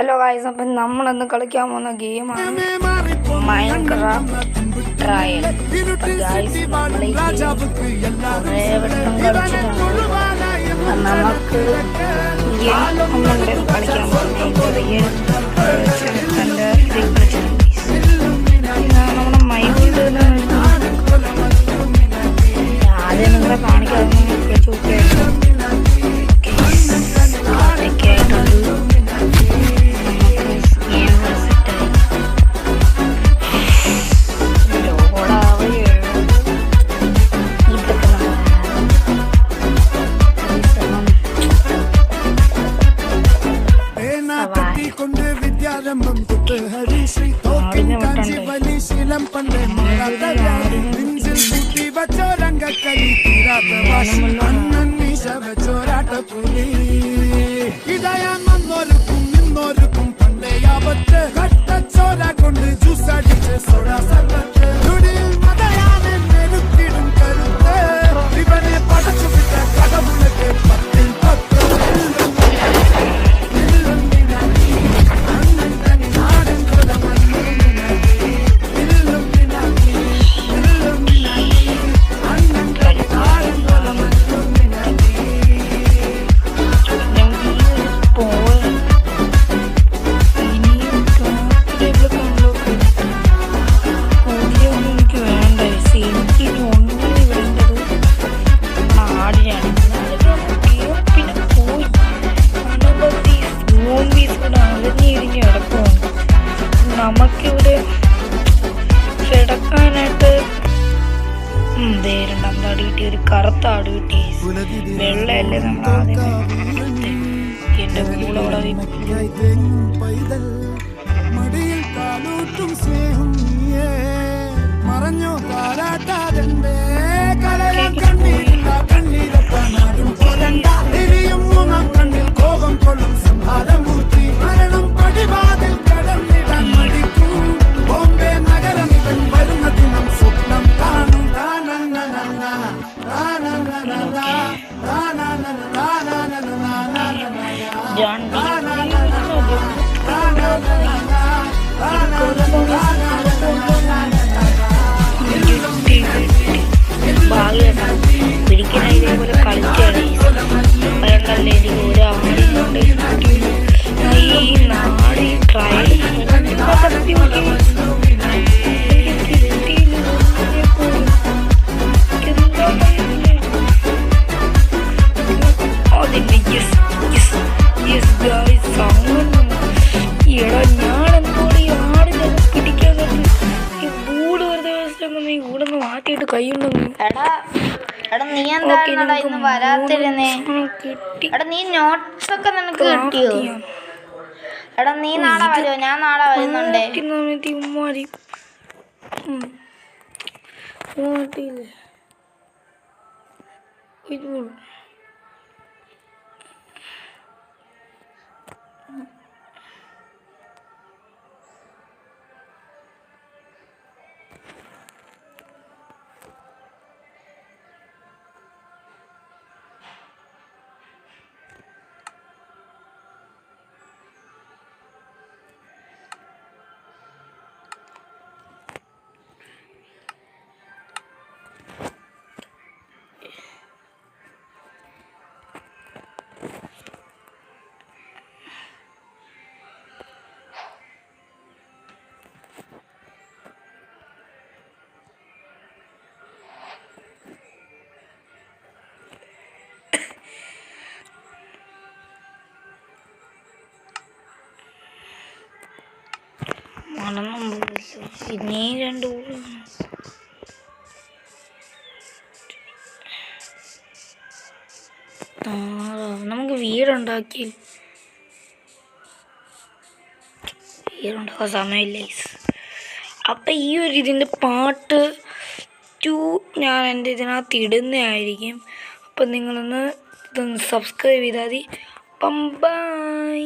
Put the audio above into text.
Hello guys, അപ്പം നമ്മളിന്ന് കളിക്കാൻ പോകുന്ന ഗെയിമാണ് മൈൻക്രാഫ്റ്റ് ട്രയൽ. ഗായ്സ്, നമ്മൾ ഈ ഗെയിം കുറേ വട്ടം കളിച്ചിട്ടുണ്ട്. നമുക്ക് ഒന്നുണ്ട് കളിക്കാൻ പോകുന്ന റിയൽ ചെറുക്കൻ്റെ ഇത് കളിച്ചിട്ടുണ്ട്. നമ്മുടെ മൈൻഡ് ആദ്യം നിങ്ങളെ കാണിക്കാതെ കളിച്ചു നോക്കിയായിരുന്നു. ഇന്നോർക്കും പണ്ടേ ആപത്ത് കട്ടച്ചോര കൊണ്ട് ജ്യൂസടിച്ച് സോഡ സർബത്ത് മതയാണ് നെരുക്കിടും കരുത്ത് ഇവനെ പടച്ചു വിട്ട കടവുളക്ക് 10 നമുക്കിവിടെ കിടക്കാനായിട്ട് രണ്ടാമത് കിട്ടി, ഒരു കറുത്ത ആട് കിട്ടി. വെള്ളയല്ലേ നമ്മൾ ആദ്യം എന്റെ കൂടെ മറഞ്ഞോ താരാട്ടാതെ കണ്ണിൽ കോപം കൊള്ളും സംഹാരമൂർത്തി മരണം പടിവാതിൽ കടന്നിടാൻ മടിക്കും ബോംബെ നഗരം ഇവൻ വരുന്ന ദിനം സ്വപ്നം കാണും. ഒരിക്കലും ഇതേപോലെ കളിച്ചാണ് അതുകൊണ്ടല്ലേ എനിക്ക് ഒരു ആടിയുണ്ട്. ഈ നാട് ട്രയൽ മാറ്റിയിട്ട് കൈയുണ്ടെന്ന്. എടാ നീ എന്താ ഇന്ന് വരാത്തിരുന്നേ? എടാ നീ നോട്ട്സ് ഒക്കെ നിനക്ക് കിട്ടിയോ? എടാ നീ നാളെ വരുമോ? ഞാൻ നാളെ വരുന്നുണ്ടേ. നീ രണ്ട് നമുക്ക് വീടുണ്ടാക്കാൻ സമയമില്ല. അപ്പം ഈ ഒരു ഇതിൻ്റെ പാർട്ട് 2 ഞാൻ എൻ്റെ ഇതിനകത്ത് ഇടുന്നതായിരിക്കും. അപ്പം നിങ്ങളൊന്ന് ഇതൊന്ന് സബ്സ്ക്രൈബ് ചെയ്താൽ മതി. അപ്പം ബൈ.